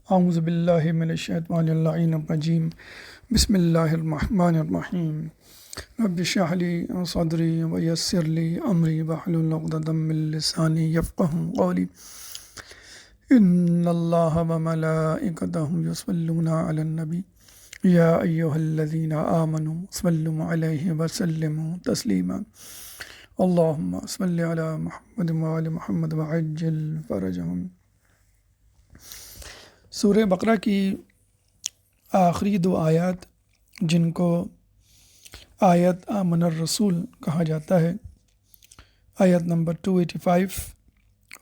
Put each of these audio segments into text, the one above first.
اعوذ باللہ من الشیطان اللعین الرجیم بسم اللہ الرحمن الرحیم رب اشرح لی صدری ویسر لی امری واحلل عقدۃ من لسانی یفقہوا قولی ان اللہ وملائکتہ یصلون علی النبی یا ایہا الذین آمنوا صلوا علیہ وسلموا تسلیما اللہم صل علی محمد وآل محمد وعجل فرجہم۔ سورہ بقرہ کی آخری دو آیات جن کو آیت آمن الرسول کہا جاتا ہے، آیت نمبر 285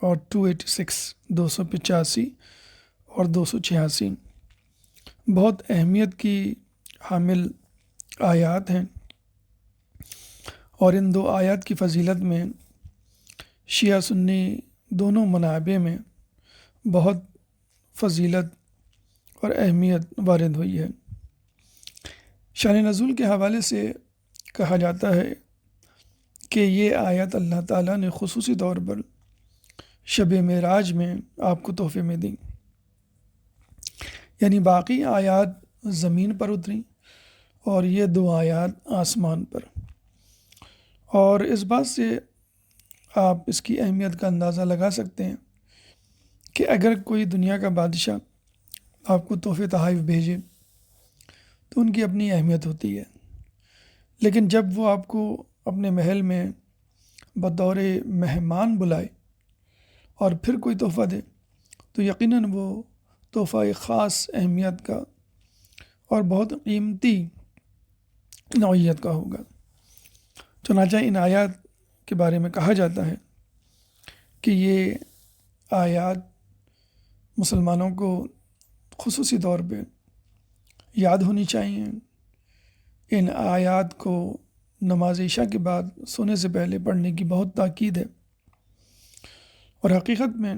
اور 286 285 اور 286 بہت اہمیت کی حامل آیات ہیں، اور ان دو آیات کی فضیلت میں شیعہ سنی دونوں منابع میں بہت فضیلت اور اہمیت وارد ہوئی ہے۔ شان نزول کے حوالے سے کہا جاتا ہے کہ یہ آیت اللہ تعالیٰ نے خصوصی طور پر شب معراج میں آپ کو تحفے میں دیں، یعنی باقی آیات زمین پر اتریں اور یہ دو آیات آسمان پر۔ اور اس بات سے آپ اس کی اہمیت کا اندازہ لگا سکتے ہیں کہ اگر کوئی دنیا کا بادشاہ آپ کو تحفے تحائف بھیجے تو ان کی اپنی اہمیت ہوتی ہے، لیکن جب وہ آپ کو اپنے محل میں بطور مہمان بلائے اور پھر کوئی تحفہ دے تو یقیناً وہ تحفہ ایک خاص اہمیت کا اور بہت قیمتی نوعیت کا ہوگا۔ چنانچہ ان آیات کے بارے میں کہا جاتا ہے کہ یہ آیات مسلمانوں کو خصوصی طور پہ یاد ہونی چاہیے۔ ان آیات کو نماز عشاء کے بعد سونے سے پہلے پڑھنے کی بہت تاکید ہے، اور حقیقت میں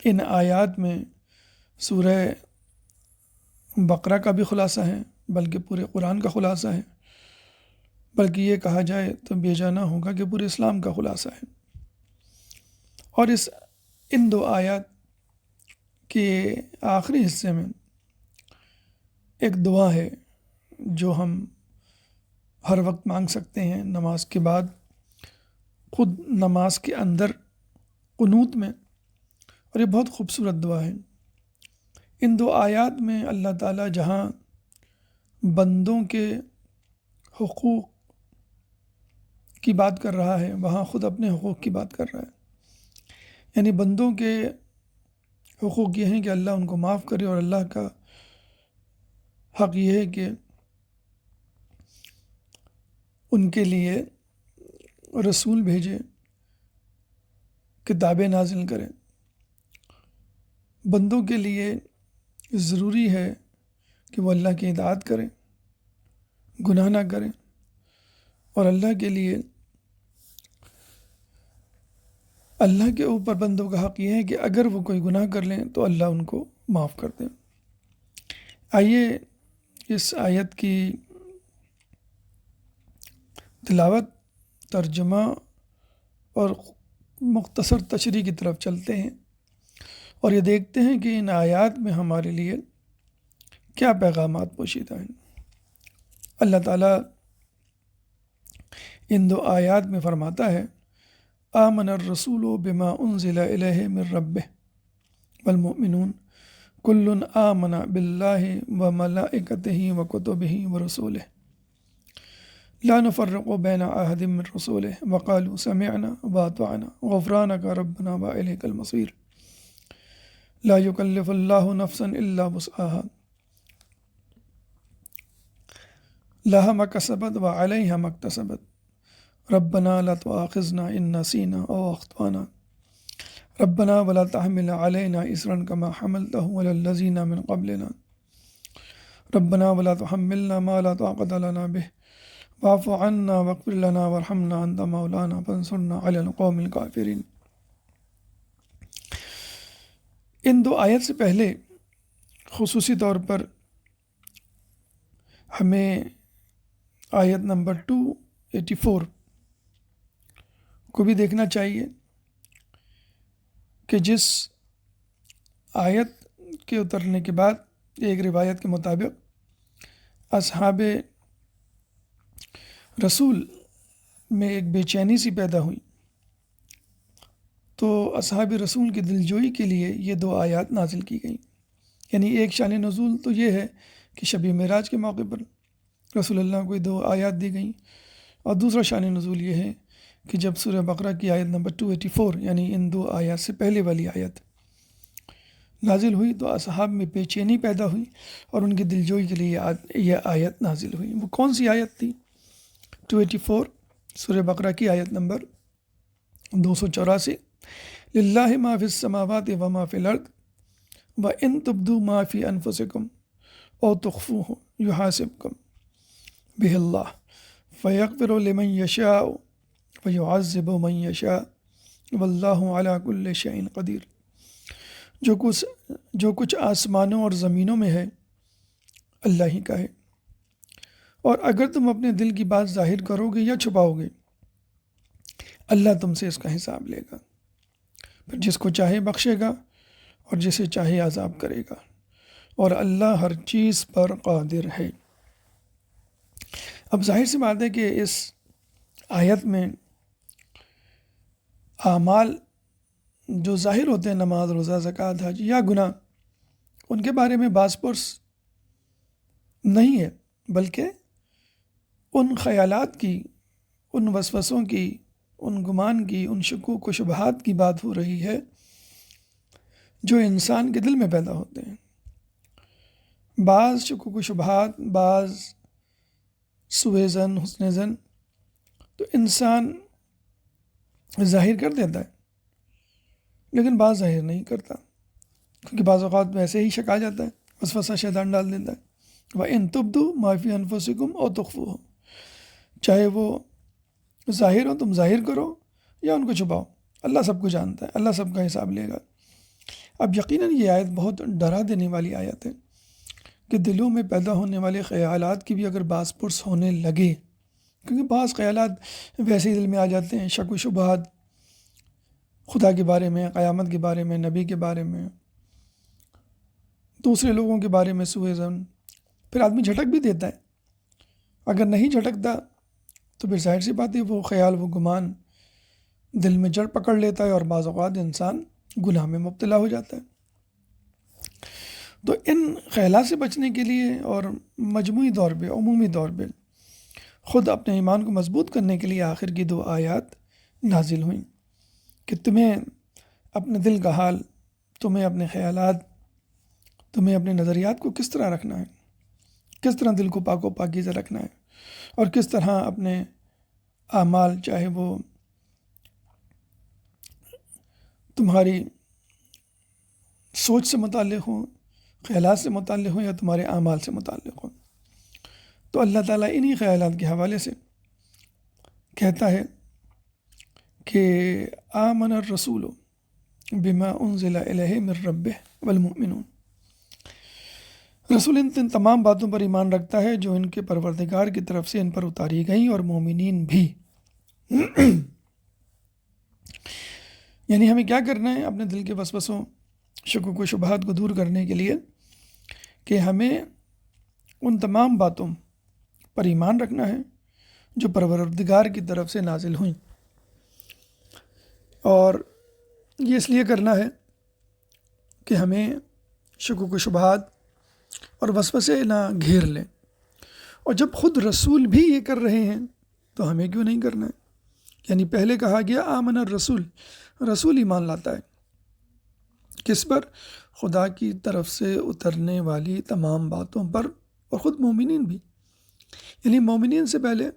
ان آیات میں سورہ بقرہ کا بھی خلاصہ ہے، بلکہ پورے قرآن کا خلاصہ ہے، بلکہ یہ کہا جائے تو بے جا نہ ہوگا کہ پورے اسلام کا خلاصہ ہے۔ اور ان دو آیات کے آخری حصے میں ایک دعا ہے جو ہم ہر وقت مانگ سکتے ہیں نماز کے بعد، خود نماز کے اندر قنوت میں، اور یہ بہت خوبصورت دعا ہے۔ ان دو آیات میں اللہ تعالیٰ جہاں بندوں کے حقوق کی بات کر رہا ہے وہاں خود اپنے حقوق کی بات کر رہا ہے، یعنی بندوں کے حقوق یہ ہیں کہ اللہ ان کو معاف کرے، اور اللہ کا حق یہ ہے کہ ان کے لیے رسول بھیجے، کتابیں نازل کریں۔ بندوں کے لیے ضروری ہے کہ وہ اللہ کی اطاعت کریں، گناہ نہ کریں، اور اللہ کے لیے اللہ کے اوپر بندوں کا حق یہ ہے کہ اگر وہ کوئی گناہ کر لیں تو اللہ ان کو معاف کر دیں۔ آئیے اس آیت کی تلاوت، ترجمہ اور مختصر تشریح کی طرف چلتے ہیں، اور یہ دیکھتے ہیں کہ ان آیات میں ہمارے لیے کیا پیغامات پوشیدہ ہیں۔ اللہ تعالیٰ ان دو آیات میں فرماتا ہے: آمن الرسول بما انزل الیہ من ربہ والمؤمنون کل آمن باللہ وملائکتہ وکتبہ ورسولہ لا نفرق بین احد من رسولہ وقالوا سمعنا واطعنا غفرانک ربنا والیک المصیر لا یکلف اللہ نفسا الا وسعها لها ما کسبت وعلیہا ما اکتسبت ربنا لا تؤاخذنا ان نسینا او اخطانا ربنا ولا تحمل علینا اصرا كما حملته على الذین من قبلنا ربنا ولا تحملنا ما لا طاقة لنا به واعف عنا واغفر لنا وارحمنا انت مولانا فانصرنا على القوم الکافرین۔ ان دو آیت سے پہلے خصوصی طور پر ہمیں آیت نمبر 284 کو بھی دیکھنا چاہیے کہ جس آیت کے اترنے کے بعد ایک روایت کے مطابق اصحاب رسول میں ایک بے چینی سی پیدا ہوئی، تو اصحاب رسول کی دلجوئی کے لیے یہ 2 آیات نازل کی گئیں۔ یعنی ایک شان نزول تو یہ ہے کہ شب معراج کے موقع پر رسول اللہ کو 2 آیات دی گئیں، اور دوسرا شان نزول یہ ہے کہ جب سورہ بقرہ کی آیت نمبر 284 یعنی ان 2 آیات سے پہلے والی آیت نازل ہوئی تو اصحاب میں بے چینی پیدا ہوئی اور ان کی دلجوئی کے لیے یہ آیت نازل ہوئی۔ وہ کون سی آیت تھی؟ 284 سورہ بقرہ کی آیت نمبر 284، للہ ما فی السماوات و ما فی الارض وان تبدوا ما فی انفسکم او تخفوہ یحاسبکم بہ اللہ فیغفر لمن یشاء ویعذب من یشاء واللہ علی کل شیء قدیر۔ جو کچھ آسمانوں اور زمینوں میں ہے اللہ ہی کا ہے، اور اگر تم اپنے دل کی بات ظاہر کرو گے یا چھپاؤ گے اللہ تم سے اس کا حساب لے گا، پھر جس کو چاہے بخشے گا اور جسے چاہے عذاب کرے گا، اور اللہ ہر چیز پر قادر ہے۔ اب ظاہر سی بات ہے کہ اس آیت میں اعمال جو ظاہر ہوتے ہیں، نماز، روزہ، زکوٰۃ، حج یا گناہ، ان کے بارے میں باز پرس نہیں ہے، بلکہ ان خیالات کی، ان وسوسوں کی، ان گمان کی، ان شکوک و شبہات کی بات ہو رہی ہے جو انسان کے دل میں پیدا ہوتے ہیں۔ بعض شکوک و شبہات، بعض سوء ظن، حسن ظن تو انسان ظاہر کر دیتا ہے، لیکن بعض ظاہر نہیں کرتا، کیونکہ بعض اوقات ویسے ہی شک آ جاتا ہے، وسوسہ شیطان ڈال دیتا ہے۔ وَإِن تُبْدُوا مَا فِي أَنفُسِكُمْ أَوْ تُخْفُوهُ، چاہے وہ ظاہر ہو، تم ظاہر کرو یا ان کو چھپاؤ، اللہ سب کو جانتا ہے، اللہ سب کا حساب لے گا۔ اب یقیناً یہ آیت بہت ڈرا دینے والی آیت ہے کہ دلوں میں پیدا ہونے والے خیالات کی بھی اگر باز پرس ہونے لگے، کیونکہ بعض خیالات ویسے ہی دل میں آ جاتے ہیں، شک و شبہات خدا کے بارے میں، قیامت کے بارے میں، نبی کے بارے میں، دوسرے لوگوں کے بارے میں سوء ظن، پھر آدمی جھٹک بھی دیتا ہے۔ اگر نہیں جھٹکتا تو پھر ظاہر سی بات ہے وہ خیال، وہ گمان دل میں جڑ پکڑ لیتا ہے اور بعض اوقات انسان گناہ میں مبتلا ہو جاتا ہے۔ تو ان خیالات سے بچنے کے لیے اور مجموعی طور پہ، عمومی طور پہ خود اپنے ایمان کو مضبوط کرنے کے لیے آخر کی 2 آیات نازل ہوئیں کہ تمہیں اپنے دل کا حال، تمہیں اپنے خیالات، تمہیں اپنے نظریات کو کس طرح رکھنا ہے، کس طرح دل کو پاک و پاکیزہ رکھنا ہے، اور کس طرح اپنے اعمال، چاہے وہ تمہاری سوچ سے متعلق ہوں، خیالات سے متعلق ہوں، یا تمہارے اعمال سے متعلق ہوں۔ تو اللہ تعالیٰ انہی خیالات کے حوالے سے کہتا ہے کہ آمن الرسول بما انزل الیہ من ربہ والمؤمنون، رسول ان تمام باتوں پر ایمان رکھتا ہے جو ان کے پروردگار کی طرف سے ان پر اتاری گئیں، اور مومنین بھی۔ یعنی ہمیں کیا کرنا ہے اپنے دل کے وسوسوں، شکوک و شبہات کو دور کرنے کے لیے، کہ ہمیں ان تمام باتوں پر ایمان رکھنا ہے جو پروردگار کی طرف سے نازل ہوئیں، اور یہ اس لیے کرنا ہے کہ ہمیں شکوک و شبہات اور وسوسے نہ گھیر لیں، اور جب خود رسول بھی یہ کر رہے ہیں تو ہمیں کیوں نہیں کرنا ہے۔ یعنی پہلے کہا گیا آمن الرسول، رسول ایمان لاتا ہے کس پر؟ خدا کی طرف سے اترنے والی تمام باتوں پر، اور خود مومنین بھی، یعنی مومنین سے پہلے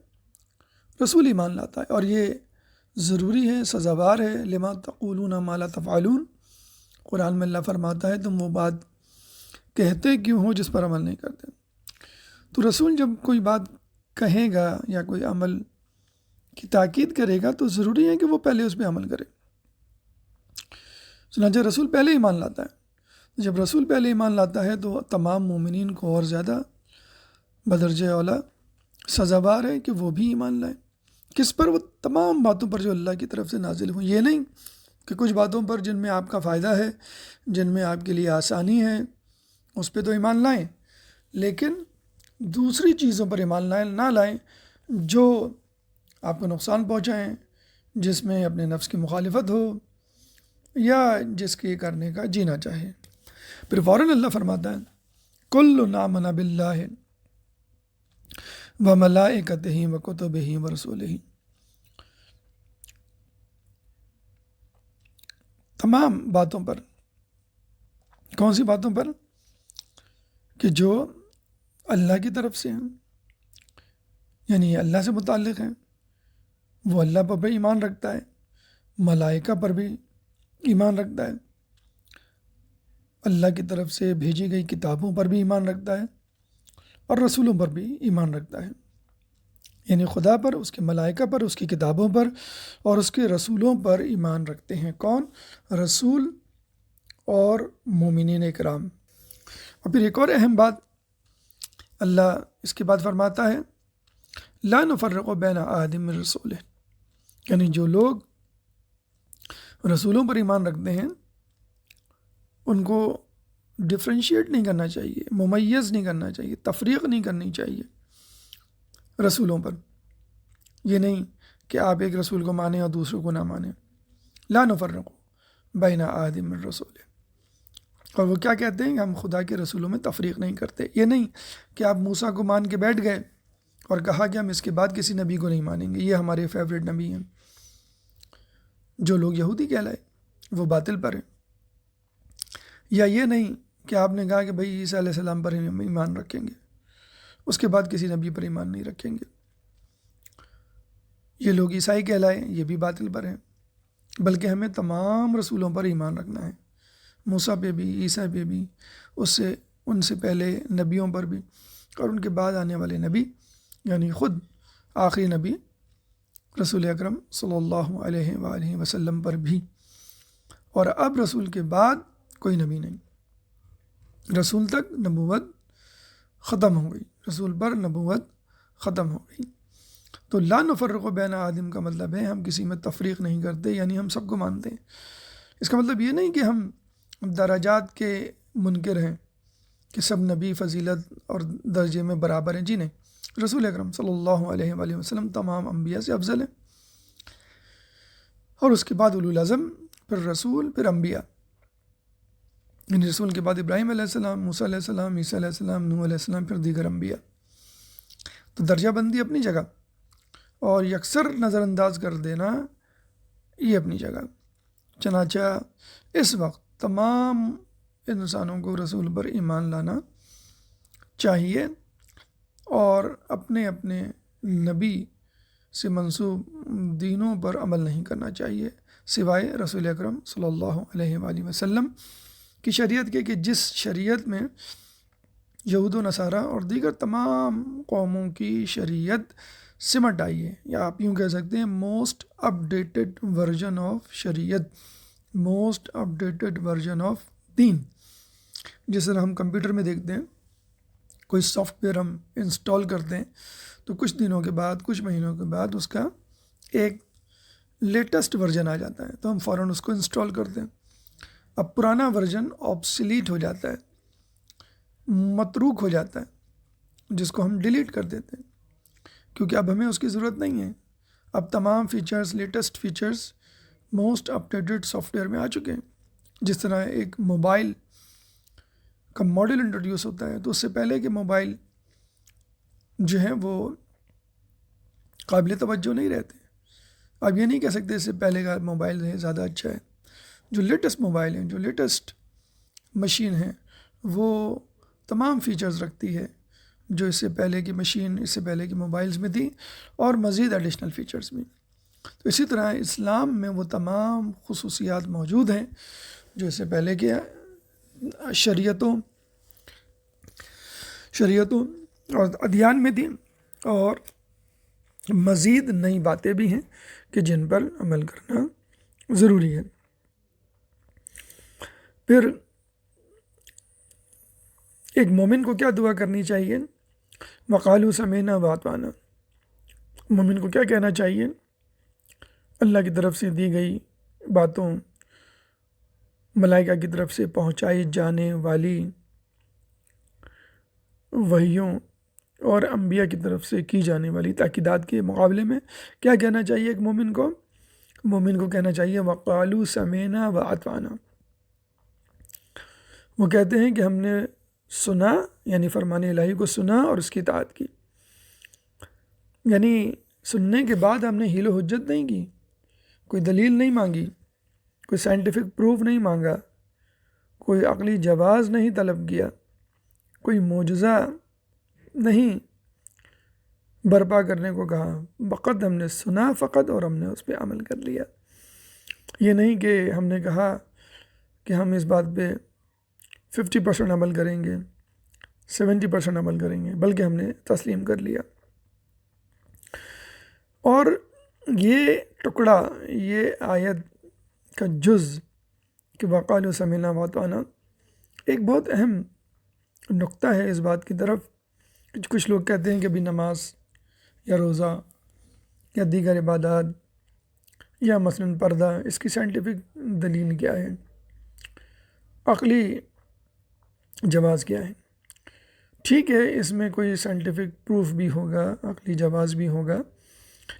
رسول ایمان لاتا ہے، اور یہ ضروری ہے، سزاوار ہے۔ لما تقولون ما لا تفعلون، قرآن میں اللہ فرماتا ہے تم وہ بات کہتے کیوں ہو جس پر عمل نہیں کرتے۔ تو رسول جب کوئی بات کہے گا یا کوئی عمل کی تاکید کرے گا تو ضروری ہے کہ وہ پہلے اس پہ عمل کرے۔ چنانچہ رسول پہلے ایمان لاتا ہے، جب رسول پہلے ایمان لاتا ہے تو تمام مومنین کو اور زیادہ بدرجہ اولا سزاوار ہے کہ وہ بھی ایمان لائیں۔ کس پر؟ وہ تمام باتوں پر جو اللہ کی طرف سے نازل ہوئی۔ یہ نہیں کہ کچھ باتوں پر جن میں آپ کا فائدہ ہے، جن میں آپ کے لیے آسانی ہے، اس پہ تو ایمان لائیں، لیکن دوسری چیزوں پر ایمان نہ لائیں جو آپ کو نقصان پہنچائیں، جس میں اپنے نفس کی مخالفت ہو یا جس کے کرنے کا جینا چاہے۔ پھر فوراً اللہ فرماتا ہے کل آمن باللہ وملائکتہ وکتبہ ورسولہ، تمام باتوں پر۔ کون سی باتوں پر؟ کہ جو اللہ کی طرف سے ہیں، یعنی اللہ سے متعلق ہیں، وہ اللہ پر بھی ایمان رکھتا ہے، ملائکہ پر بھی ایمان رکھتا ہے، اللہ کی طرف سے بھیجی گئی کتابوں پر بھی ایمان رکھتا ہے، اور رسولوں پر بھی ایمان رکھتا ہے، یعنی خدا پر، اس کے ملائکہ پر، اس کی کتابوں پر اور اس کے رسولوں پر ایمان رکھتے ہیں۔ کون؟ رسول اور مومنین اکرام۔ اور پھر ایک اور اہم بات اللہ اس کے بعد فرماتا ہے لا نفرق بین احد من رسولہ، یعنی جو لوگ رسولوں پر ایمان رکھتے ہیں ان کو ڈفرینشیٹ نہیں کرنا چاہیے، ممیز نہیں کرنا چاہیے، تفریق نہیں کرنی چاہیے رسولوں پر۔ یہ نہیں کہ آپ ایک رسول کو مانیں اور دوسروں کو نہ مانیں۔ لا نفرق بین احد من رسولہ، اور وہ کیا کہتے ہیں کہ ہم خدا کے رسولوں میں تفریق نہیں کرتے۔ یہ نہیں کہ آپ موسیٰ کو مان کے بیٹھ گئے اور کہا کہ ہم اس کے بعد کسی نبی کو نہیں مانیں گے، یہ ہمارے فیوریٹ نبی ہیں۔ جو لوگ یہودی کہلائے وہ باطل پر ہیں۔ یا یہ نہیں کہ آپ نے کہا کہ بھئی عیسیٰ علیہ السلام پر ہم ایمان رکھیں گے، اس کے بعد کسی نبی پر ایمان نہیں رکھیں گے۔ یہ لوگ عیسائی کہلائے، یہ بھی باطل پر ہیں، بلکہ ہمیں تمام رسولوں پر ایمان رکھنا ہے، موسیٰ پہ بھی، عیسیٰ پہ بھی، ان سے پہلے نبیوں پر بھی، اور ان کے بعد آنے والے نبی، یعنی خود آخری نبی رسول اکرم صلی اللہ علیہ وآلہ وسلم پر بھی۔ اور اب رسول کے بعد کوئی نبی نہیں، رسول تک نبوت ختم ہو گئی، رسول پر نبوت ختم ہو گئی۔ تو لا نفرق بین آدم کا مطلب ہے ہم کسی میں تفریق نہیں کرتے، یعنی ہم سب کو مانتے ہیں۔ اس کا مطلب یہ نہیں کہ ہم درجات کے منکر ہیں کہ سب نبی فضیلت اور درجے میں برابر ہیں، جی نہیں، رسول اکرم صلی اللہ علیہ وآلہ وسلم تمام انبیاء سے افضل ہیں، اور اس کے بعد اولو العزم، پھر رسول، پھر انبیاء، یعنی رسول کے بعد ابراہیم علیہ السلام، موسیٰ علیہ السلام، عیسیٰ علیہ السلام، نوح علیہ السلام، پھر دیگر انبیاء۔ تو درجہ بندی اپنی جگہ، اور یکسر نظر انداز کر دینا یہ اپنی جگہ۔ چنانچہ اس وقت تمام انسانوں کو رسول پر ایمان لانا چاہیے اور اپنے اپنے نبی سے منسوب دینوں پر عمل نہیں کرنا چاہیے سوائے رسول اکرم صلی اللہ علیہ وآلہ وسلم کی شریعت کے، کہ جس شریعت میں یہود و نصارہ اور دیگر تمام قوموں کی شریعت سمٹ آئی ہے، یا آپ یوں کہہ سکتے ہیں most updated version of شریعت، most updated version of دین۔ جس طرح ہم کمپیوٹر میں دیکھتے ہیں، کوئی سافٹ ویئر ہم انسٹال کرتے ہیں تو کچھ دنوں کے بعد، کچھ مہینوں کے بعد اس کا ایک لیٹسٹ ورژن آ جاتا ہے، تو ہم فوراً اس کو انسٹال کرتے ہیں۔ اب پرانا ورژن آبسلیٹ ہو جاتا ہے، متروک ہو جاتا ہے، جس کو ہم ڈیلیٹ کر دیتے ہیں، کیونکہ اب ہمیں اس کی ضرورت نہیں ہے۔ اب تمام features, latest features most up dated soft where میں آ چکے ہیں۔ جس طرح ایک موبائل کا ماڈل انٹروڈیوس ہوتا ہے تو اس سے پہلے کہ موبائل جو ہیں وہ قابل توجہ نہیں رہتے، اب یہ نہیں کہہ سکتے اس سے پہلے کا موبائل ہے زیادہ اچھا ہے۔ جو لیٹسٹ موبائل ہیں، جو لیٹسٹ مشین ہیں، وہ تمام فیچرز رکھتی ہے جو اس سے پہلے کی مشین، اس سے پہلے کی موبائلز میں تھی، اور مزید ایڈیشنل فیچرز بھی۔ تو اسی طرح اسلام میں وہ تمام خصوصیات موجود ہیں جو اس سے پہلے کے شریعتوں اور ادیان میں تھیں، اور مزید نئی باتیں بھی ہیں کہ جن پر عمل کرنا ضروری ہے۔ پھر ایک مومن کو کیا دعا کرنی چاہیے؟ وقالوا سمعنا واطعنا، مومن کو کیا کہنا چاہیے؟ اللہ کی طرف سے دی گئی باتوں ملائکہ کی طرف سے پہنچائی جانے والی وحیوں اور انبیاء کی طرف سے کی جانے والی تاکیدات کے مقابلے میں کیا کہنا چاہیے ایک مومن کو؟ مومن کو کہنا چاہیے وقالو سمینا و اطعنا، وہ کہتے ہیں کہ ہم نے سنا، یعنی فرمان الہی کو سنا اور اس کی اطاعت کی، یعنی سننے کے بعد ہم نے حیل و حجت نہیں کی، کوئی دلیل نہیں مانگی، کوئی سائنٹیفک پروف نہیں مانگا، کوئی عقلی جواز نہیں طلب کیا، کوئی معجزہ نہیں برپا کرنے کو کہا، فقط ہم نے سنا فقط اور ہم نے اس پہ عمل کر لیا۔ یہ نہیں کہ ہم نے کہا کہ ہم اس بات پہ 50% عمل کریں گے، 70% عمل کریں گے، بلکہ ہم نے تسلیم کر لیا۔ اور یہ ٹکڑا، یہ آیت کا جز کہ وقالوا سمعنا واطعنا ایک بہت اہم نقطہ ہے اس بات کی طرف۔ کچھ لوگ کہتے ہیں کہ بھی نماز یا روزہ یا دیگر عبادات یا مثلاً پردہ، اس کی سائنٹیفک دلیل کیا ہے، عقلی جواز کیا ہے؟ ٹھیک ہے، اس میں کوئی سائنٹیفک پروف بھی ہوگا، عقلی جواز بھی ہوگا،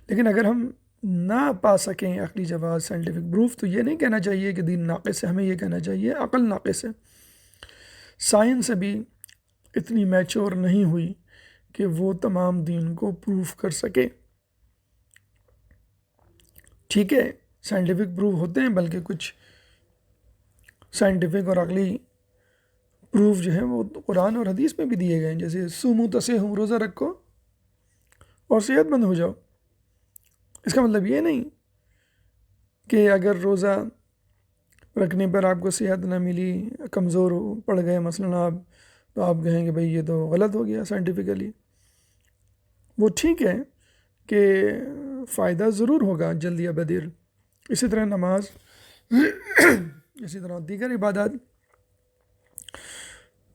لیکن اگر ہم نہ پا سکیں عقلی جواز، سائنٹیفک پروف، تو یہ نہیں کہنا چاہیے کہ دین ناقص ہے، ہمیں یہ کہنا چاہیے عقل ناقص ہے۔ سائنس ابھی اتنی میچور نہیں ہوئی کہ وہ تمام دین کو پروف کر سکے۔ ٹھیک ہے، سائنٹیفک پروف ہوتے ہیں، بلکہ کچھ سائنٹیفک اور عقلی پروف جو ہیں وہ قرآن اور حدیث میں بھی دیے گئے ہیں، جیسے سومو تصحوا، روزہ رکھو اور صحت مند ہو جاؤ۔ اس کا مطلب یہ نہیں کہ اگر روزہ رکھنے پر آپ کو صحت نہ ملی، کمزور پڑ گئے مثلاً آپ، تو آپ کہیں کہ بھئی یہ تو غلط ہو گیا سائنٹیفکلی۔ وہ ٹھیک ہے کہ فائدہ ضرور ہوگا جلد یا بدیر، اسی طرح نماز، اسی طرح دیگر عبادات،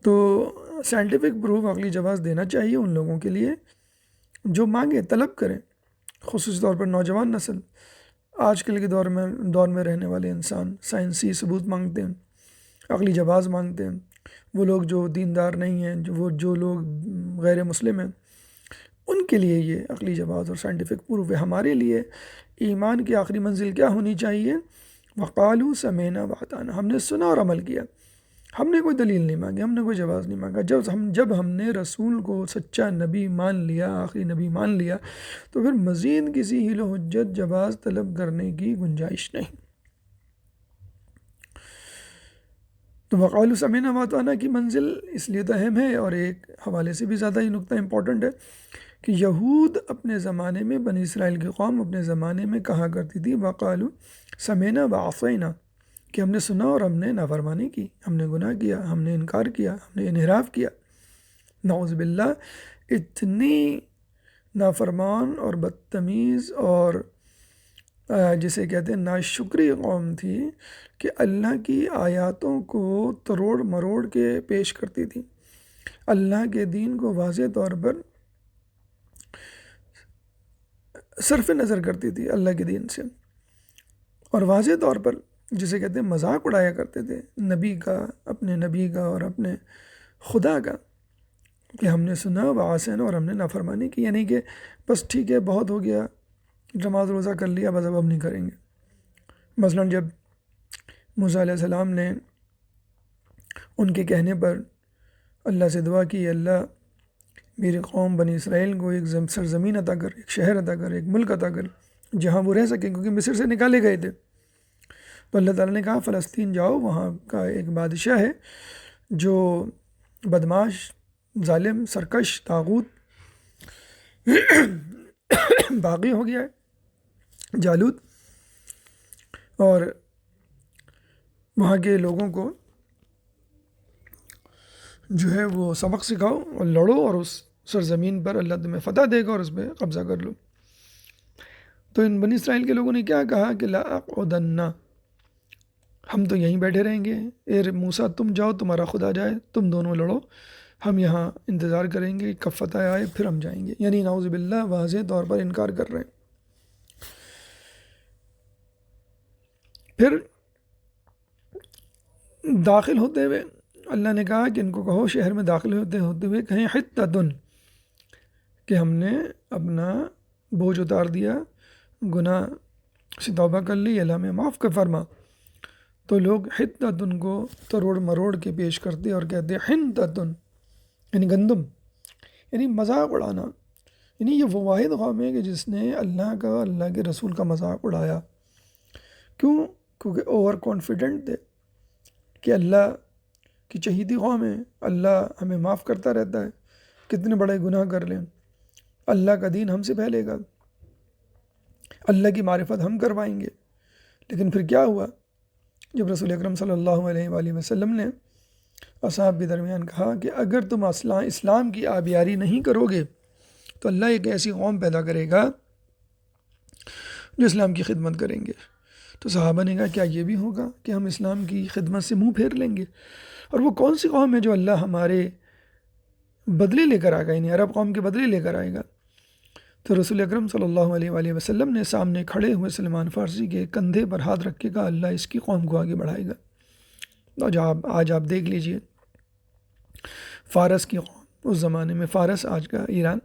تو سائنٹیفک پروف، عقلی جواز دینا چاہیے ان لوگوں کے لیے جو مانگے، طلب کریں، خصوصی طور پر نوجوان نسل۔ آج کل کے دور میں رہنے والے انسان سائنسی ثبوت مانگتے ہیں، عقلی جواز مانگتے ہیں۔ وہ لوگ جو دیندار نہیں ہیں، جو لوگ غیر مسلم ہیں، ان کے لیے یہ عقلی جواز اور سائنٹیفک پروف ہے۔ ہمارے لیے ایمان کی آخری منزل کیا ہونی چاہیے؟ وقالوا سمعنا واطعنا، ہم نے سنا اور عمل کیا، ہم نے کوئی دلیل نہیں مانگی، ہم نے کوئی جواز نہیں مانگا۔ جب ہم نے رسول کو سچا نبی مان لیا، آخری نبی مان لیا، تو پھر مزید کسی حیل و حجت، جواز طلب کرنے کی گنجائش نہیں۔ تو وقالوا سمعنا واطعنا کی منزل اس لیے تو اہم ہے، اور ایک حوالے سے بھی زیادہ یہ نقطہ امپورٹنٹ ہے کہ یہود اپنے زمانے میں، بنی اسرائیل کی قوم اپنے زمانے میں کہا کرتی تھی وقالوا سمعنا وعصینا، کہ ہم نے سنا اور ہم نے نافرمانی کی، ہم نے گناہ کیا، ہم نے انکار کیا، ہم نے انحراف کیا۔ نعوذ باللہ، اتنی نافرمان اور بدتمیز اور جسے کہتے ہیں ناشکری قوم تھی کہ اللہ کی آیاتوں کو تروڑ مروڑ کے پیش کرتی تھی، اللہ کے دین کو واضح طور پر صرف نظر کرتی تھی اللہ کے دین سے، اور واضح طور پر جسے کہتے ہیں مذاق اڑایا کرتے تھے نبی کا، اپنے نبی کا اور اپنے خدا کا، کہ ہم نے سنا وعصینا اور ہم نے نافرمانی کی، یعنی کہ بس ٹھیک ہے، بہت ہو گیا، نماز روزہ کر لیا، بس اب ہم نہیں کریں گے۔ مثلاً جب موسیٰ علیہ السلام نے ان کے کہنے پر اللہ سے دعا کی، اللہ میری قوم بنی اسرائیل کو ایک سرزمین عطا کر، ایک شہر عطا کر، ایک ملک عطا کر جہاں وہ رہ سکیں، کیونکہ مصر سے نکالے گئے تھے۔ تو اللہ تعالیٰ نے کہا فلسطین جاؤ، وہاں کا ایک بادشاہ ہے جو بدماش، ظالم، سرکش، طاغوت، باغی ہو گیا ہے، جالوت، اور وہاں کے لوگوں کو جو ہے وہ سبق سکھاؤ اور لڑو، اور اس سرزمین پر اللہ تمہیں فتح دے گا اور اس پہ قبضہ کر لو۔ تو ان بنی اسرائیل کے لوگوں نے کیا کہا کہ لا اقعدن، ہم تو یہیں بیٹھے رہیں گے، اے موسیٰ تم جاؤ، تمہارا خدا جائے، تم دونوں لڑو، ہم یہاں انتظار کریں گے، کب فتح آئے پھر ہم جائیں گے۔ یعنی نعوذ باللہ واضح طور پر انکار کر رہے ہیں۔ پھر داخل ہوتے ہوئے اللہ نے کہا کہ ان کو کہو شہر میں داخل ہوتے ہوئے کہیں حتۃ، کہ ہم نے اپنا بوجھ اتار دیا، گناہ سے توبہ کر لی، اللہ میں معاف کر فرما. تو لوگ حتۃ کو تروڑ مروڑ کے پیش کرتے اور کہتے حنتۃ، یعنی گندم، یعنی مذاق اڑانا. یعنی یہ وہ واحد قوم ہے کہ جس نے اللہ کا، اللہ کے رسول کا مذاق اڑایا. کیوں؟ کیونکہ اوور کانفیڈنٹ تھے کہ اللہ کی چہیتی قوم ہے، اللہ ہمیں معاف کرتا رہتا ہے، کتنے بڑے گناہ کر لیں، اللہ کا دین ہم سے پھیلے گا، اللہ کی معرفت ہم کروائیں گے. لیکن پھر کیا ہوا؟ جب رسول اکرم صلی اللہ علیہ وآلہ وسلم نے اصحاب کے درمیان کہا کہ اگر تم اسلام کی آبیاری نہیں کرو گے تو اللہ ایک ایسی قوم پیدا کرے گا جو اسلام کی خدمت کریں گے. تو صحابہ نے کہا کیا یہ بھی ہوگا کہ ہم اسلام کی خدمت سے منہ پھیر لیں گے؟ اور وہ کون سی قوم ہے جو اللہ ہمارے بدلے لے کر آئے گا، یعنی عرب قوم کے بدلے لے کر آئے گا؟ تو رسول اکرم صلی اللہ علیہ وآلہ وسلم نے سامنے کھڑے ہوئے سلمان فارسی کے کندھے پر ہاتھ رکھ کے کہا اللہ اس کی قوم کو آگے بڑھائے گا. آج آپ دیکھ لیجئے فارس کی قوم، اس زمانے میں فارس، آج کا ایران،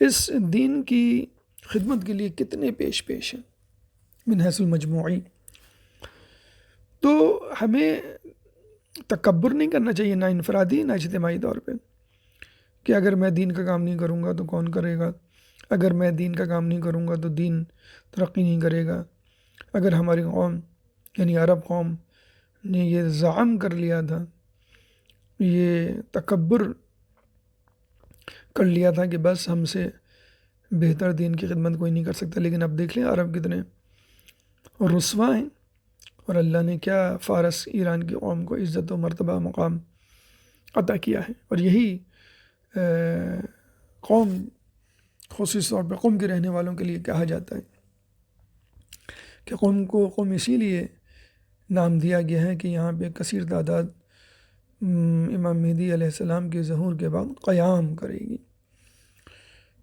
اس دین کی خدمت کے لیے کتنے پیش ہیں من حیث المجموعی. تو ہمیں تکبر نہیں کرنا چاہیے، نہ انفرادی نہ اجتماعی طور پہ، کہ اگر میں دین کا کام نہیں کروں گا تو کون کرے گا، اگر میں دین کا کام نہیں کروں گا تو دین ترقی نہیں کرے گا. اگر ہماری قوم یعنی عرب قوم نے یہ زعم کر لیا تھا، یہ تکبر کر لیا تھا کہ بس ہم سے بہتر دین کی خدمت کوئی نہیں کر سکتا، لیکن اب دیکھ لیں عرب کتنے رسوا ہیں، اور اللہ نے کیا فارس ایران کی قوم کو عزت و مرتبہ مقام عطا کیا ہے. اور یہی قوم خصوصی طور پہ قوم کے رہنے والوں کے لیے کہا جاتا ہے کہ قوم کو قوم اسی لیے نام دیا گیا ہے کہ یہاں پہ کثیر تعداد امام مہدی علیہ السلام کے ظہور کے بعد قیام کرے گی.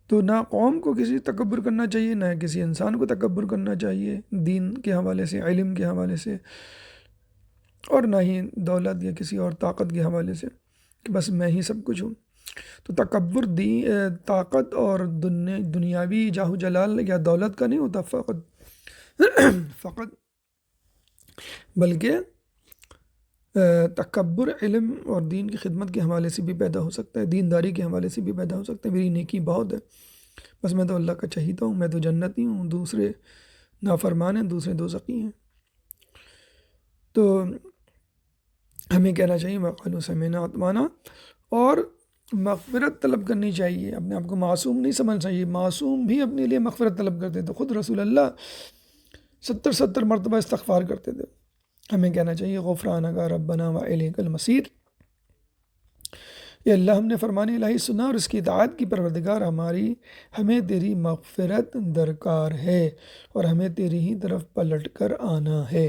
تو نہ قوم کو کسی تکبر کرنا چاہیے، نہ کسی انسان کو تکبر کرنا چاہیے دین کے حوالے سے، علم کے حوالے سے، اور نہ ہی دولت یا کسی اور طاقت کے حوالے سے کہ بس میں ہی سب کچھ ہوں. تو تکبر طاقت اور دنیاوی جاہ و جلال یا دولت کا نہیں ہوتا فقط، بلکہ تکبر علم اور دین کی خدمت کے حوالے سے بھی پیدا ہو سکتا ہے، دینداری کے حوالے سے بھی پیدا ہو سکتا ہے. میری نیکی بہت ہے، بس میں تو اللہ کا چہیتا ہوں، میں تو جنتی ہوں، دوسرے نافرمان ہیں، دوسرے دوزخی ہیں. تو ہمیں کہنا چاہیے وقالوا سمعنا واطعنا، اور مغفرت طلب کرنی چاہیے. اپنے آپ کو معصوم نہیں سمجھنا چاہیے، معصوم بھی اپنے لیے مغفرت طلب کرتے تھے. خود رسول اللہ 70 مرتبہ استغفار کرتے تھے. ہمیں کہنا چاہیے غفرانک ربنا والیک المصیر، یہ اللہ ہم نے فرمان الہی سنا اور اس کی اطاعت کی، پروردگار ہماری ہمیں تیری مغفرت درکار ہے اور ہمیں تیری ہی طرف پلٹ کر آنا ہے.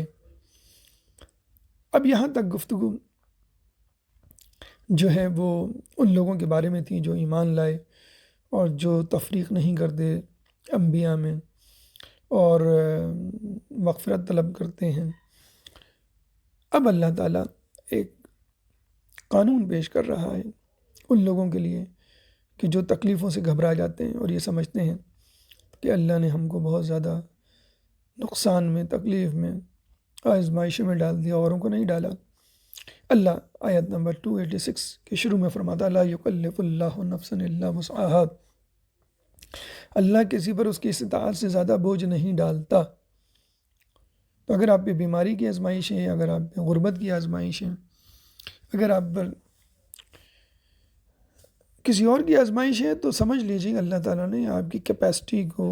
اب یہاں تک گفتگو جو ہے وہ ان لوگوں کے بارے میں تھی جو ایمان لائے اور جو تفریق نہیں کرتے انبیاء میں اور مغفرت طلب کرتے ہیں. اب اللہ تعالیٰ ایک قانون پیش کر رہا ہے ان لوگوں کے لیے کہ جو تکلیفوں سے گھبرا جاتے ہیں اور یہ سمجھتے ہیں کہ اللہ نے ہم کو بہت زیادہ نقصان میں، تکلیف میں، آزمائش میں ڈال دیا، اوروں کو نہیں ڈالا. اللہ آیت نمبر 286 کے شروع میں فرماتا لا یکلف اللہ نفسا الا وسعها، اللہ کسی پر اس کی استطاعت سے زیادہ بوجھ نہیں ڈالتا. تو اگر آپ پہ بیماری کی آزمائش ہے، اگر آپ پہ غربت کی آزمائش ہے، اگر آپ پر کسی اور کی آزمائش ہے، تو سمجھ لیجیے اللہ تعالیٰ نے آپ کی کیپیسٹی کو،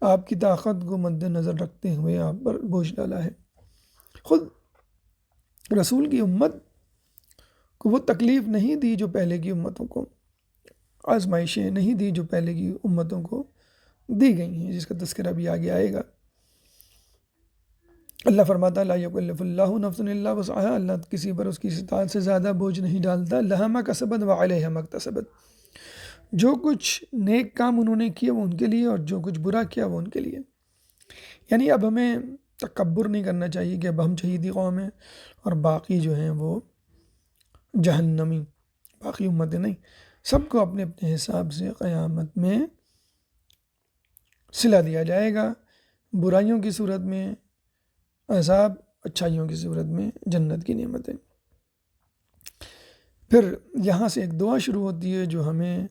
آپ کی طاقت کو مد نظر رکھتے ہوئے آپ پر بوجھ ڈالا ہے. خود رسول کی امت کو وہ تکلیف نہیں دی جو پہلے کی امتوں کو، آزمائشیں نہیں دی جو پہلے کی امتوں کو دی گئی ہیں، جس کا تذکرہ بھی آگے آئے گا. اللہ فرماتا لا یکلف اللہ نفسا الا وسعها، اللہ کسی پر اس کی استطاعت سے زیادہ بوجھ نہیں ڈالتا. لہا ما کسبت وعلیہا ما اکتسبت، جو کچھ نیک کام انہوں نے کیے وہ ان کے لیے اور جو کچھ برا کیا وہ ان کے لیے. یعنی اب ہمیں تکبر نہیں کرنا چاہیے کہ اب ہم شہیدی قوم ہیں اور باقی جو ہیں وہ جہنمی، باقی امتیں نہیں، سب کو اپنے اپنے حساب سے قیامت میں صلہ دیا جائے گا، برائیوں کی صورت میں عذاب، اچھائیوں کی صورت میں جنت کی نعمتیں۔ پھر یہاں سے ایک دعا شروع ہوتی ہے جو ہمیں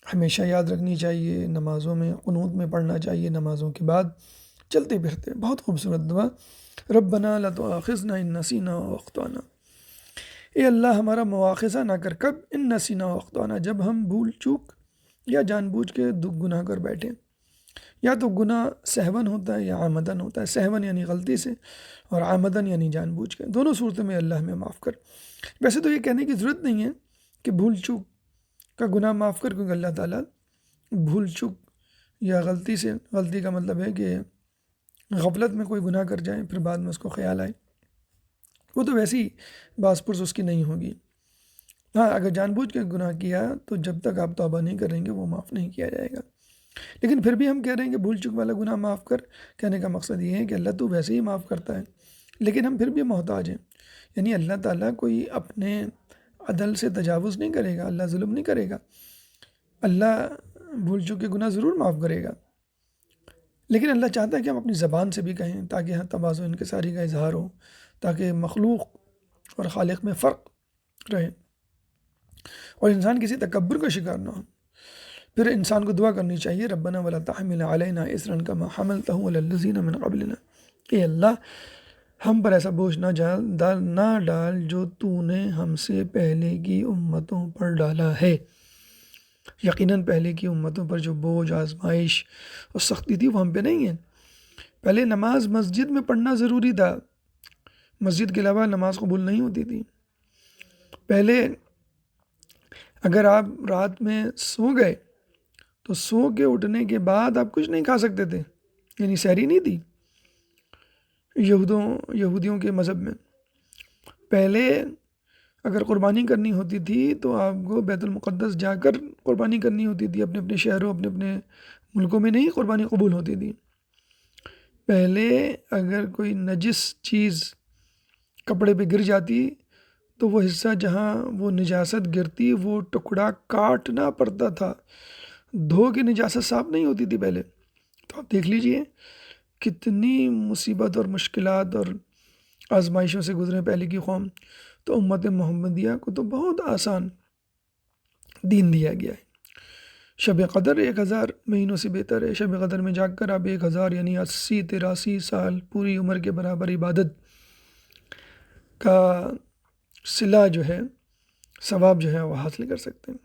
ہمیشہ یاد رکھنی چاہیے، نمازوں میں قنوت میں پڑھنا چاہیے، نمازوں کے بعد چلتے پھرتے، بہت خوبصورت دعا، ربنا لا تؤاخذنا ان نسینا او اخطانا، اے اللہ ہمارا مواخذہ نہ کر، کب؟ ان نسینا و اخطانا، جب ہم بھول چوک یا جان بوجھ کے گناہ کر بیٹھیں، یا تو گناہ سہون ہوتا ہے یا عمدن ہوتا ہے، سہون یعنی غلطی سے، اور عمدن یعنی جان بوجھ کے، دونوں صورتوں میں اللہ ہمیں معاف کر۔ ویسے تو یہ کہنے کی ضرورت نہیں ہے کہ بھول چوک کا گناہ معاف کر، کیونکہ اللہ تعالیٰ بھول چوک یا غلطی سے، غلطی کا مطلب ہے کہ غفلت میں کوئی گناہ کر جائے پھر بعد میں اس کو خیال آئے، وہ تو ویسی باز پرس اس کی نہیں ہوگی۔ ہاں اگر جان بوجھ کے گناہ کیا تو جب تک آپ توبہ نہیں کریں گے وہ معاف نہیں کیا جائے گا، لیکن پھر بھی ہم کہہ رہے ہیں کہ بھول چک والا گناہ معاف کر، کہنے کا مقصد یہ ہے کہ اللہ تو ویسے ہی معاف کرتا ہے، لیکن ہم پھر بھی محتاج ہیں، یعنی اللہ تعالیٰ کوئی اپنے عدل سے تجاوز نہیں کرے گا، اللہ ظلم نہیں کرے گا، اللہ بھول چک کے گناہ ضرور معاف کرے گا، لیکن اللہ چاہتا ہے کہ ہم اپنی زبان سے بھی کہیں تاکہ ہاں تواضع و انکساری کا اظہار ہو، تاکہ مخلوق اور خالق میں فرق رہے اور انسان کسی تکبر کا شکار نہ ہو۔ پھر انسان کو دعا کرنی چاہیے، ربنا ولا تحمل علینا اصرا کما حملتہ علی الذین من قبلنا، اے اللہ ہم پر ایسا بوجھ نہ ڈال جو تو نے ہم سے پہلے کی امتوں پر ڈالا ہے۔ یقیناً پہلے کی امتوں پر جو بوجھ، آزمائش اور سختی تھی وہ ہم پہ نہیں ہے۔ پہلے نماز مسجد میں پڑھنا ضروری تھا، مسجد کے علاوہ نماز قبول نہیں ہوتی تھی۔ پہلے اگر آپ رات میں سو گئے تو سو کے اٹھنے کے بعد آپ کچھ نہیں کھا سکتے تھے، یعنی سحری نہیں تھی یہودیوں کے مذہب میں۔ پہلے اگر قربانی کرنی ہوتی تھی تو آپ کو بیت المقدس جا کر قربانی کرنی ہوتی تھی، اپنے اپنے شہروں، اپنے اپنے ملکوں میں نہیں قربانی قبول ہوتی تھی۔ پہلے اگر کوئی نجس چیز کپڑے پہ گر جاتی تو وہ حصہ جہاں وہ نجاست گرتی وہ ٹکڑا کاٹنا پڑتا تھا، دھو کے نجاست صاف نہیں ہوتی تھی پہلے۔ تو آپ دیکھ لیجئے کتنی مصیبت اور مشکلات اور آزمائشوں سے گزرے پہلے کی قوم، تو امت محمدیہ کو تو بہت آسان دین دیا گیا ہے۔ شب قدر 1000 مہینوں سے بہتر ہے، شب قدر میں جاگ کر آپ 1000 یعنی 83 سال پوری عمر کے برابر عبادت کا صلہ جو ہے، ثواب جو ہے وہ حاصل کر سکتے ہیں۔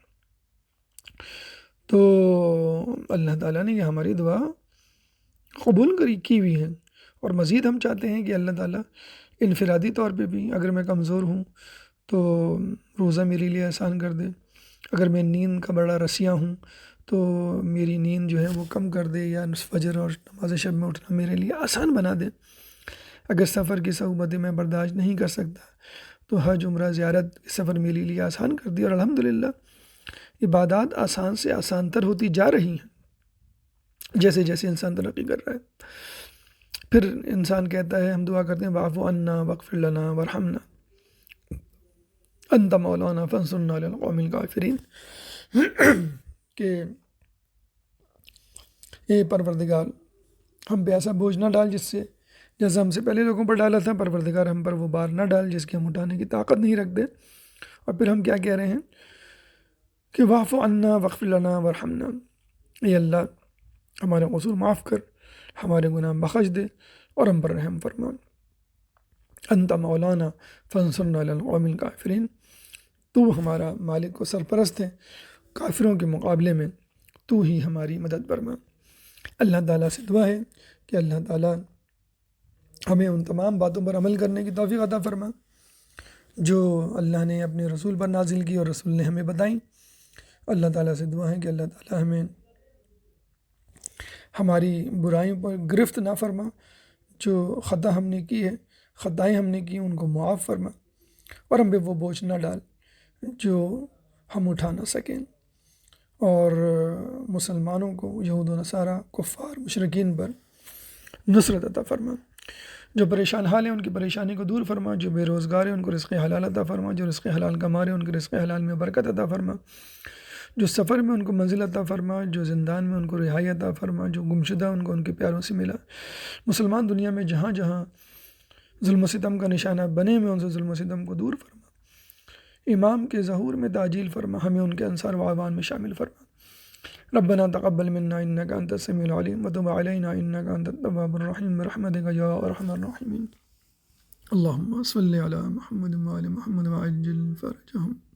تو اللہ تعالیٰ نے یہ ہماری دعا قبول کی ہوئی ہے، اور مزید ہم چاہتے ہیں کہ اللہ تعالیٰ انفرادی طور پہ بھی اگر میں کمزور ہوں تو روزہ میرے لیے آسان کر دے، اگر میں نیند کا بڑا رسیہ ہوں تو میری نیند جو ہے وہ کم کر دے، یا فجر اور نماز شب میں اٹھنا میرے لیے آسان بنا دے، اگر سفر کی صعوبتیں میں برداشت نہیں کر سکتا تو حج عمرہ زیارت کے سفر میرے لیے آسان کر دی، اور الحمدللہ عبادات آسان سے آسان تر ہوتی جا رہی ہیں جیسے جیسے انسان ترقی کر رہا ہے۔ پھر انسان کہتا ہے، ہم دعا کرتے ہیں واعف عنا واغفر لنا وارحمنا انت مولانا فانصرنا علی القوم الکافرین، کہ اے پروردگار ہم پہ ایسا بوجھ نہ ڈال جس سے جیسا ہم سے پہلے لوگوں پر ڈالا تھا، پروردگار ہم پر وہ بار نہ ڈال جس کی ہم اٹھانے کی طاقت نہیں رکھتے۔ اور پھر ہم کیا کہہ رہے ہیں کہ واعف عنا واغفر لنا وارحمنا، اے اللہ ہمارے قصور معاف کر، ہمارے گناہ بخش دے اور ہم پر رحم فرما، انت مولانا فانصرنا علی القوم الکافرین، تو ہمارا مالک و سرپرست ہے، کافروں کے مقابلے میں تو ہی ہماری مدد فرما۔ اللہ تعالیٰ سے دعا ہے کہ اللہ تعالیٰ ہمیں ان تمام باتوں پر عمل کرنے کی توفیق عطا فرما جو اللہ نے اپنے رسول پر نازل کی اور رسول نے ہمیں بتائیں۔ اللہ تعالیٰ سے دعا ہے کہ اللہ تعالیٰ ہمیں ہماری برائیوں پر گرفت نہ فرما، جو خطا ہم نے کی ہے، خطائیں ہم نے کی ان کو معاف فرما، اور ہم پہ وہ بوجھ نہ ڈال جو ہم اٹھا نہ سکیں، اور مسلمانوں کو، یہود و نصارہ، کفار، مشرکین پر نصرت عطا فرما۔ جو پریشان حال ہیں ان کی پریشانی کو دور فرما، جو بے روزگار ہیں ان کو رزق حلال عطا فرما، جو رزق حلال کما رہے ہیں ان کو رزق حلال میں برکت عطا فرما، جو سفر میں ان کو منزل عطا فرما، جو زندان میں ان کو رہائی عطا فرما، جو گمشدہ ان کو ان کے پیاروں سے ملا۔ مسلمان دنیا میں جہاں جہاں ظلم و ستم کا نشانہ بنے میں ان سے ظلم و ستم کو دور فرما، امام کے ظہور میں تعجیل فرما، ہمیں ان کے انصار و اعوان میں شامل فرما۔ ربنا تقبل منا انك انت السميع العليم وتب علينا انك انت التواب الرحيم برحمتك يا ارحم الراحمين۔ اللهم صل على محمد وعلى محمد وعجل فرجهم۔